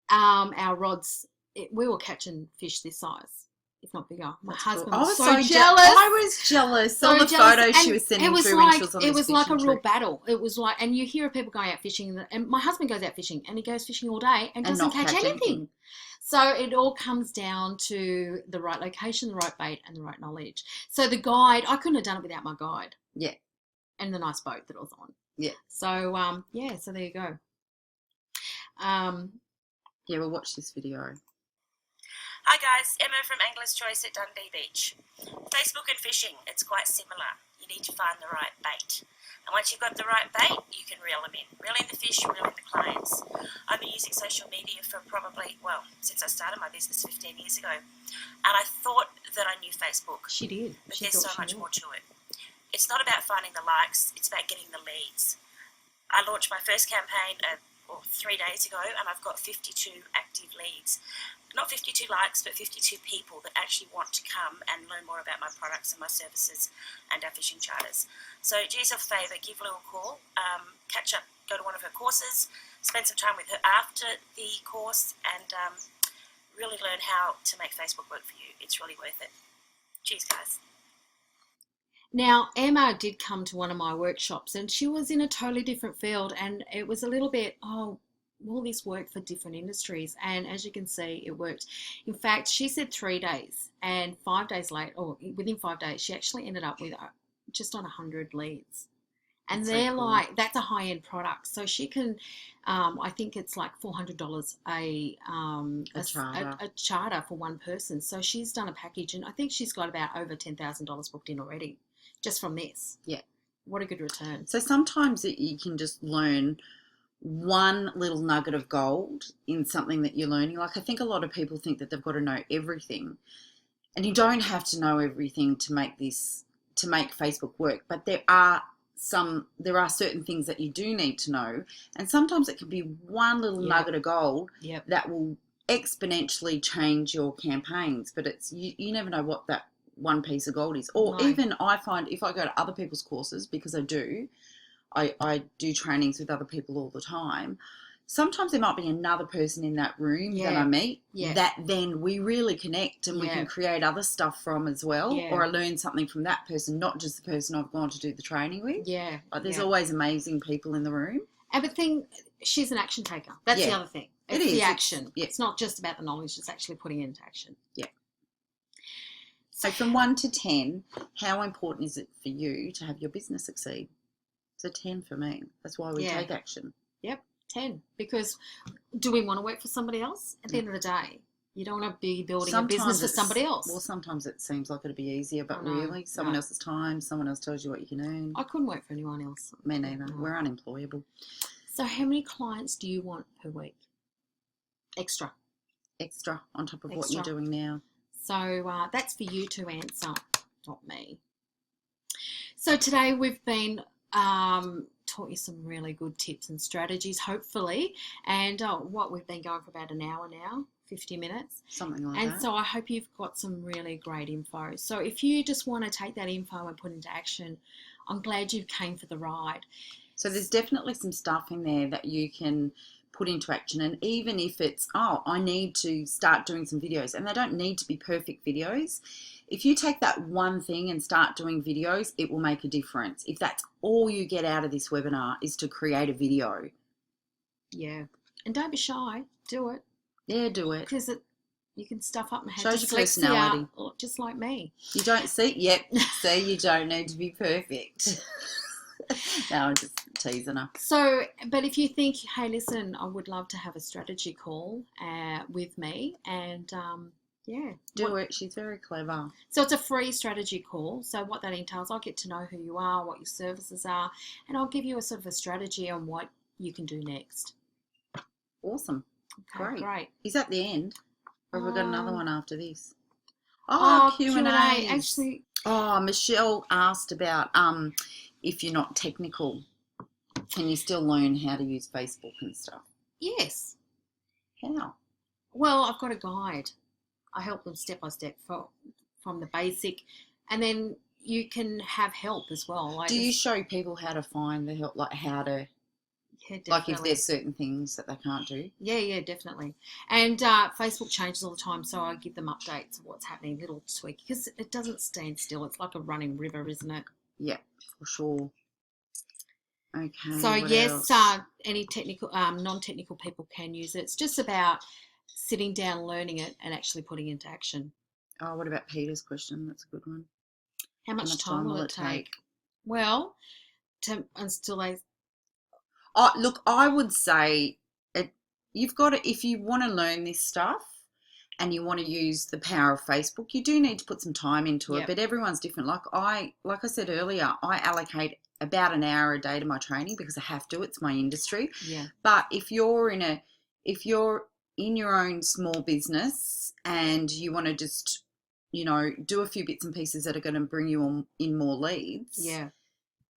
our rods, we were catching fish this size, if not bigger. My husband was so jealous. I was jealous. All the photos she was sending through when she was on this fishing trip. It was like a real battle. It was like, and you hear people going out fishing, and my husband goes out fishing, and he goes fishing all day and doesn't catch anything. So it all comes down to the right location, the right bait, and the right knowledge. So the guide, I couldn't have done it without my guide. Yeah. And the nice boat that I was on. Yeah. So, so there you go. We'll watch this video. Hi guys, Emma from Angler's Choice at Dundee Beach. Facebook and fishing, it's quite similar. You need to find the right bait. And once you've got the right bait, you can reel them in. Reel in the fish, reel in the clients. I've been using social media for probably, since I started my business 15 years ago. And I thought that I knew Facebook. She did. But there's so much more to it. It's not about finding the likes, it's about getting the leads. I launched my first campaign, 3 days ago, and I've got 52 active leads. Not 52 likes, but 52 people that actually want to come and learn more about my products and my services and our fishing charters. So do yourself a favour, give Lou a call, catch up, go to one of her courses, spend some time with her after the course, and really learn how to make Facebook work for you. It's really worth it. Cheers, guys. Now, Emma did come to one of my workshops, and she was in a totally different field, and it was a little bit, will this work for different industries? And as you can see, it worked. In fact, she said 3 days, and 5 days later, or within 5 days, she actually ended up with just on 100 leads. And That's they're so cool. like, that's a high-end product. So she can, I think it's like $400 a charter for one person. So she's done a package, and I think she's got about over $10,000 booked in already, just from this. Yeah. What a good return. So sometimes you can just learn one little nugget of gold in something that you're learning. Like, I think a lot of people think that they've got to know everything, and you don't have to know everything to make Facebook work. But there are certain things that you do need to know, and sometimes it can be one little nugget of gold that will exponentially change your campaigns. But it's you never know what that one piece of gold is. Or even I find if I go to other people's courses, because I do trainings with other people all the time, sometimes there might be another person in that room that I meet that then we really connect, and we can create other stuff from as well, or I learn something from that person, not just the person I've gone to do the training with. Like, there's always amazing people in the room. And the thing, she's an action taker. That's the other thing. It's the action. It's not just about the knowledge, it's actually putting it into action. So from 1 to 10, how important is it for you to have your business succeed? It's a 10 for me. That's why we take action. 10. Because do we want to work for somebody else? At the end of the day, you don't want to be building a business for somebody else. Well, sometimes it seems like it'd be easier, but really, someone else's time, someone else tells you what you can earn. I couldn't work for anyone else. Me neither. No. We're unemployable. So how many clients do you want per week? Extra on top of what you're doing now. So that's for you to answer, not me. So today we've been taught you some really good tips and strategies, hopefully. And what we've been going for about an hour now, 50 minutes. Something like that. And so I hope you've got some really great info. So if you just want to take that info and put it into action, I'm glad you came for the ride. So there's definitely some stuff in there that you can put into action. And even if it's, I need to start doing some videos, and they don't need to be perfect videos. If you take that one thing and start doing videos, it will make a difference. If that's all you get out of this webinar is to create a video. Yeah. And don't be shy. Do it. Yeah, do it. Because you can stuff up and have shows your personality. Just like me. You don't see? Yep. See, you don't need to be perfect. No, I'm just teasing her. So, but if you think, hey, listen, I would love to have a strategy call with me, and do it. She's very clever. So it's a free strategy call. So what that entails, I'll get to know who you are, what your services are, and I'll give you a sort of a strategy on what you can do next. Awesome. Okay, great. Is that the end? Or have we got another one after this? Q&A. Actually. Michelle asked about if you're not technical, can you still learn how to use Facebook and stuff? Yes. How? Well, I've got a guide. I help them step by step from the basic, and then you can have help as well. Like, do you show people how to find the help, like how to, like if there's certain things that they can't do? Yeah, definitely. And Facebook changes all the time, so I give them updates of what's happening, little tweak, because it doesn't stand still. It's like a running river, isn't it? Yeah, for sure. Okay. So yes, any technical, non-technical people can use it. It's just about sitting down, learning it, and actually putting it into action. Oh, what about Peter's question? That's a good one. How much time will it take? Well, until they. Oh, look, I would say you've got to, if you want to learn this stuff and you want to use the power of Facebook, you do need to put some time into it. But everyone's different. Like I said earlier, I allocate about an hour a day to my training because I have to. It's my industry. Yeah. But if you're in your own small business and you want to just, do a few bits and pieces that are going to bring you in more leads. Yeah.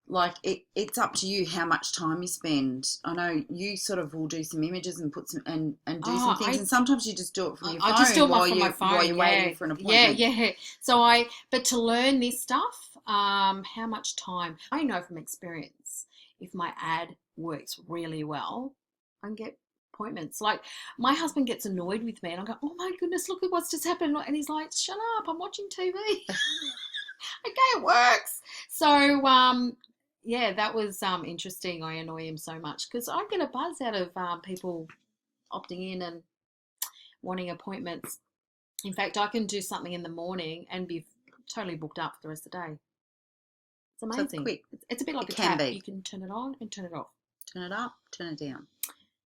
like it's up to you how much time you spend. I know you sort of will do some images and put some and do some things, and sometimes you just do it from your phone. I just do it while from my phone while you're waiting for an appointment. Yeah. So but to learn this stuff, how much time? I know from experience, if my ad works really well, I can get appointments. Like my husband gets annoyed with me, and I go, "Oh my goodness, look at what's just happened!" And he's like, "Shut up! I'm watching TV." Okay, it works. So yeah, that was interesting. I annoy him so much because I get a buzz out of people opting in and wanting appointments. In fact, I can do something in the morning and be totally booked up for the rest of the day. It's amazing. So it's quick. It's a bit like It a can tap. be. You can turn it on and turn it off. Turn it up, turn it down.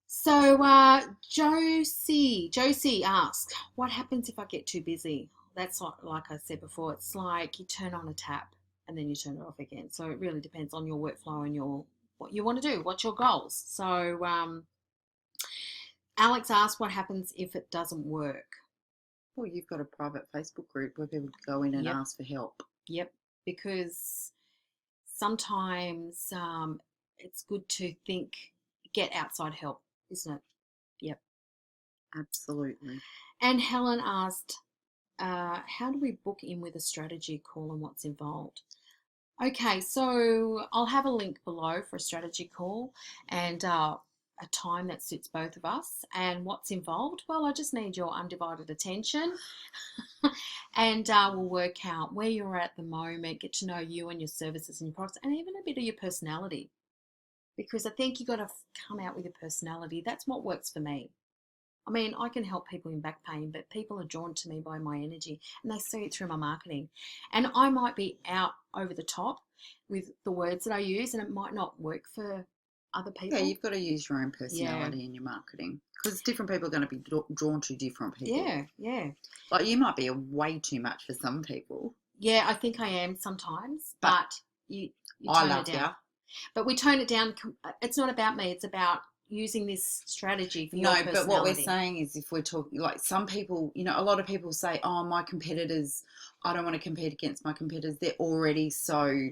So Josie asks, what happens if I get too busy? That's like I said before. It's like you turn on a tap and then you turn it off again. So it really depends on your workflow and what you want to do. What's your goals? So Alex asked, what happens if it doesn't work? Well, you've got a private Facebook group where people can go in and ask for help. Yep, because sometimes it's good to get outside help, isn't it? Yep. Absolutely. And Helen asked, how do we book in with a strategy call and what's involved? Okay, so I'll have a link below for a strategy call and a time that suits both of us. And what's involved? Well, I just need your undivided attention and we'll work out where you're at the moment, get to know you and your services and your products, and even a bit of your personality. Because I think you've got to come out with your personality. That's what works for me. I mean, I can help people in back pain, but people are drawn to me by my energy and they see it through my marketing. And I might be out over the top with the words that I use and it might not work for other people. Yeah, you've got to use your own personality in your marketing because different people are going to be drawn to different people. Yeah. Like you might be way too much for some people. Yeah, I think I am sometimes, but you tone it down. You. But we tone it down. It's not about me. It's about using this strategy for your personality. No, but what we're saying is if we're talking, like some people, a lot of people say, oh, my competitors, I don't want to compete against my competitors. They're already so,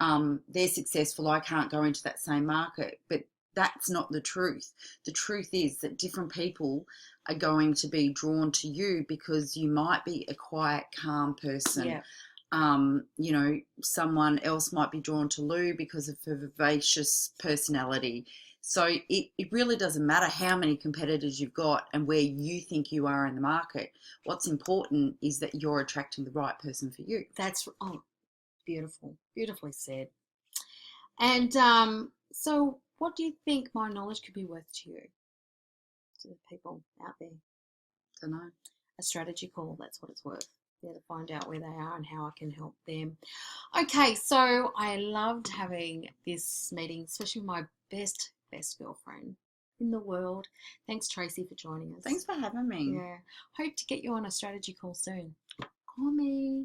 they're successful. I can't go into that same market. But that's not the truth. The truth is that different people are going to be drawn to you because you might be a quiet, calm person. Yeah. Someone else might be drawn to Lou because of her vivacious personality. So it really doesn't matter how many competitors you've got and where you think you are in the market. What's important is that you're attracting the right person for you. That's beautiful. Beautifully said. And so what do you think my knowledge could be worth to you? To the people out there? I don't know. A strategy call, that's what it's worth. Yeah, to find out where they are and how I can help them. Okay, so I loved having this meeting, especially with my best girlfriend in the world. Thanks, Tracy, for joining us. Thanks for having me. Yeah. Hope to get you on a strategy call soon. Call me.